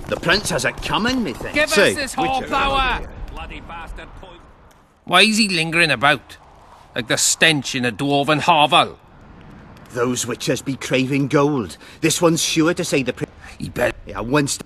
The prince has it coming, methinks. Give us this whole flower! Bloody bastard point. Why is he lingering about? Like the stench in a dwarven hovel. Those witches be craving gold. This one's sure to say the prince. He bet. Yeah, once.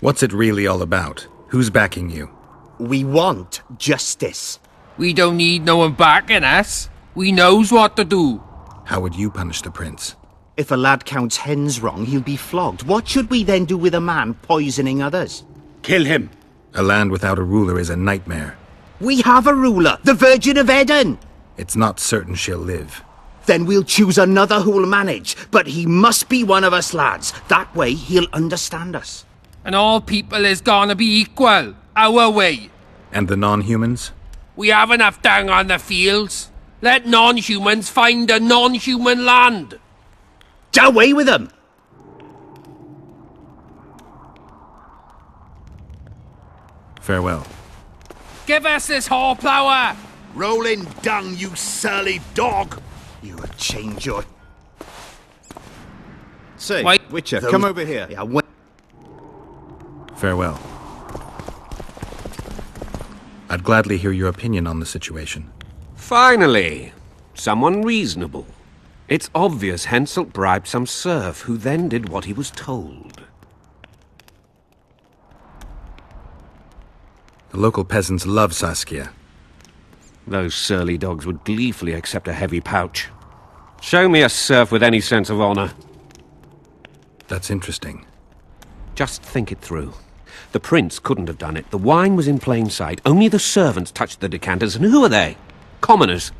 What's it really all about? Who's backing you? We want justice. We don't need no one backing us. We knows what to do. How would you punish the prince? If a lad counts hens wrong, he'll be flogged. What should we then do with a man poisoning others? Kill him. A land without a ruler is a nightmare. We have a ruler, the Virgin of Eden. It's not certain she'll live. Then we'll choose another who'll manage. But he must be one of us lads. That way he'll understand us. And all people is gonna be equal. Our way. And the non-humans? We have enough dung on the fields. Let non-humans find a non-human land. Away with them! Farewell. Give us this whole flower. Rolling dung, you surly dog. You would change your... Say, Why- Witcher, Those- come over here. Yeah, Farewell. I'd gladly hear your opinion on the situation. Finally, someone reasonable. It's obvious Henselt bribed some serf who then did what he was told. The local peasants love Saskia. Those surly dogs would gleefully accept a heavy pouch. Show me a serf with any sense of honor. That's interesting. Just think it through. The prince couldn't have done it. The wine was in plain sight. Only the servants touched the decanters, and who are they? Commoners.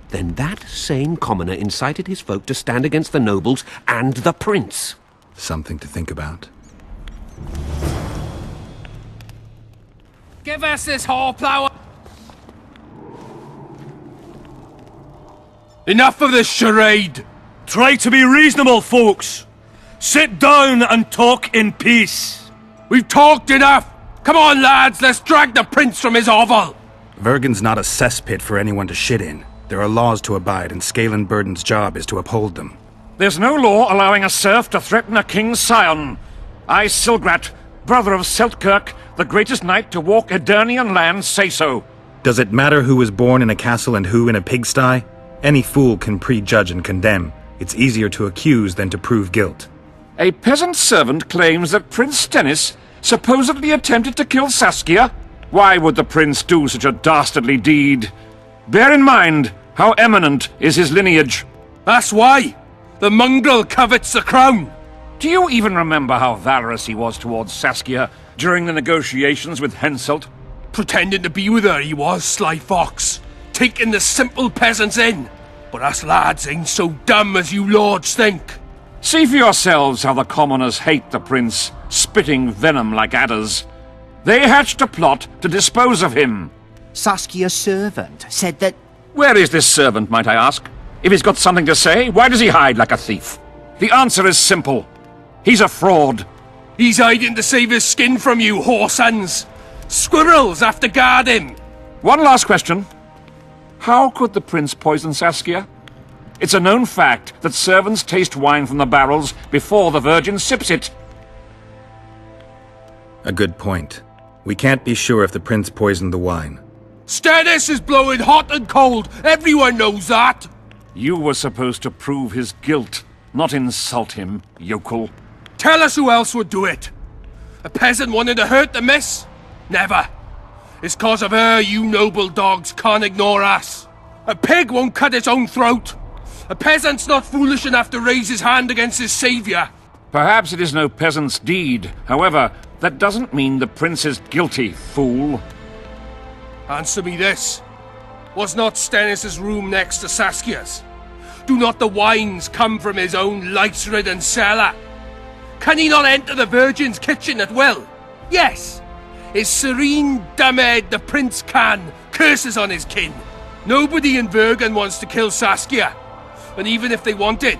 Then that same commoner incited his folk to stand against the nobles and the prince. Something to think about. Give us this whole flower. Enough of this charade. Try to be reasonable, folks. Sit down and talk in peace. We've talked enough. Come on, lads. Let's drag the prince from his hovel. Vergen's not a cesspit for anyone to shit in. There are laws to abide, and Scalen Burden's job is to uphold them. There's no law allowing a serf to threaten a king's scion. I, Silgrat, brother of Seltkirk, the greatest knight to walk Edirnian lands, say so. Does it matter who was born in a castle and who in a pigsty? Any fool can prejudge and condemn. It's easier to accuse than to prove guilt. A peasant servant claims that Prince Stennis supposedly attempted to kill Saskia. Why would the prince do such a dastardly deed? Bear in mind how eminent is his lineage. That's why. The mongrel covets the crown. Do you even remember how valorous he was towards Saskia during the negotiations with Henselt? Pretending to be with her, he was, sly fox. Taking the simple peasants in. But us lads ain't so dumb as you lords think. See for yourselves how the commoners hate the prince, spitting venom like adders. They hatched a plot to dispose of him. Saskia's servant said that... Where is this servant, might I ask? If he's got something to say, why does he hide like a thief? The answer is simple. He's a fraud. He's hiding to save his skin from you, whoresons. Squirrels have to guard him. One last question. How could the prince poison Saskia? It's a known fact that servants taste wine from the barrels before the Virgin sips it. A good point. We can't be sure if the prince poisoned the wine. Stennis is blowing hot and cold. Everyone knows that. You were supposed to prove his guilt, not insult him, yokel. Tell us who else would do it. A peasant wanted to hurt the miss? Never. It's cause of her you noble dogs can't ignore us. A pig won't cut its own throat. A peasant's not foolish enough to raise his hand against his savior. Perhaps it is no peasant's deed. However, that doesn't mean the prince is guilty, fool. Answer me this. Was not Stennis' room next to Saskia's? Do not the wines come from his own lice-ridden cellar? Can he not enter the Virgin's kitchen at will? Yes. His serene Damed the prince can, curses on his kin. Nobody in Vergen wants to kill Saskia. And even if they wanted,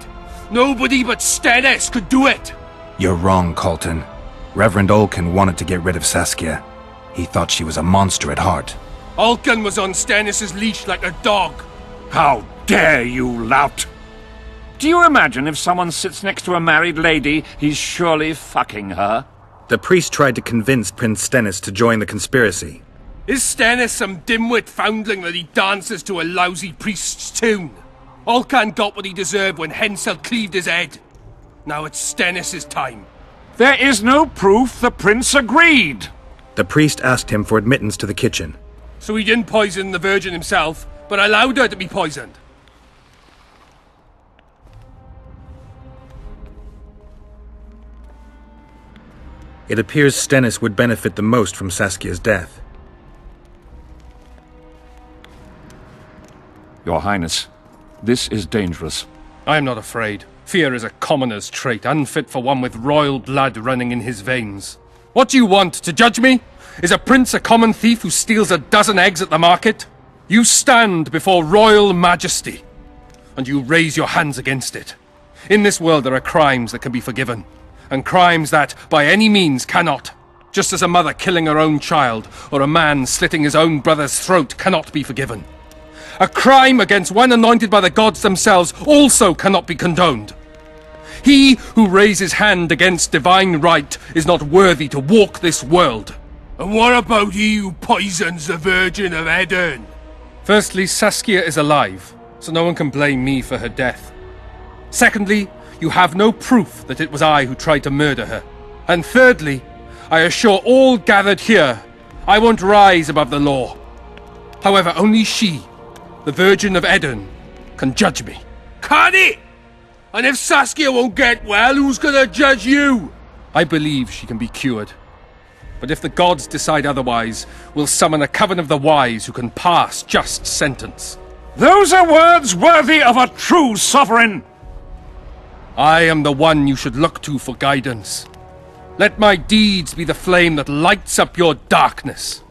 nobody but Stennis could do it. You're wrong, Colton. Reverend Olkin wanted to get rid of Saskia. He thought she was a monster at heart. Olkin was on Stennis' leash like a dog. How dare you, lout! Do you imagine if someone sits next to a married lady, he's surely fucking her? The priest tried to convince Prince Stennis to join the conspiracy. Is Stennis some dimwit foundling that he dances to a lousy priest's tune? Olcan got what he deserved when Hensel cleaved his head. Now it's Stennis' time. There is no proof the prince agreed. The priest asked him for admittance to the kitchen. So he didn't poison the Virgin himself, but allowed her to be poisoned. It appears Stennis would benefit the most from Saskia's death. Your Highness, this is dangerous. I am not afraid. Fear is a commoner's trait, unfit for one with royal blood running in his veins. What do you want, to judge me? Is a prince a common thief who steals a dozen eggs at the market? You stand before royal majesty, and you raise your hands against it. In this world there are crimes that can be forgiven, and crimes that, by any means, cannot. Just as a mother killing her own child, or a man slitting his own brother's throat cannot be forgiven. A crime against one anointed by the gods themselves also cannot be condoned. He who raises hand against divine right is not worthy to walk this world. And what about he who poisons the Virgin of Edern? Firstly, Saskia is alive, so no one can blame me for her death. Secondly, you have no proof that it was I who tried to murder her. And thirdly, I assure all gathered here, I won't rise above the law. However, only she, the Virgin of Edern, can judge me. Can it? And if Saskia won't get well, who's gonna judge you? I believe she can be cured. But if the gods decide otherwise, we'll summon a coven of the wise who can pass just sentence. Those are words worthy of a true sovereign! I am the one you should look to for guidance. Let my deeds be the flame that lights up your darkness.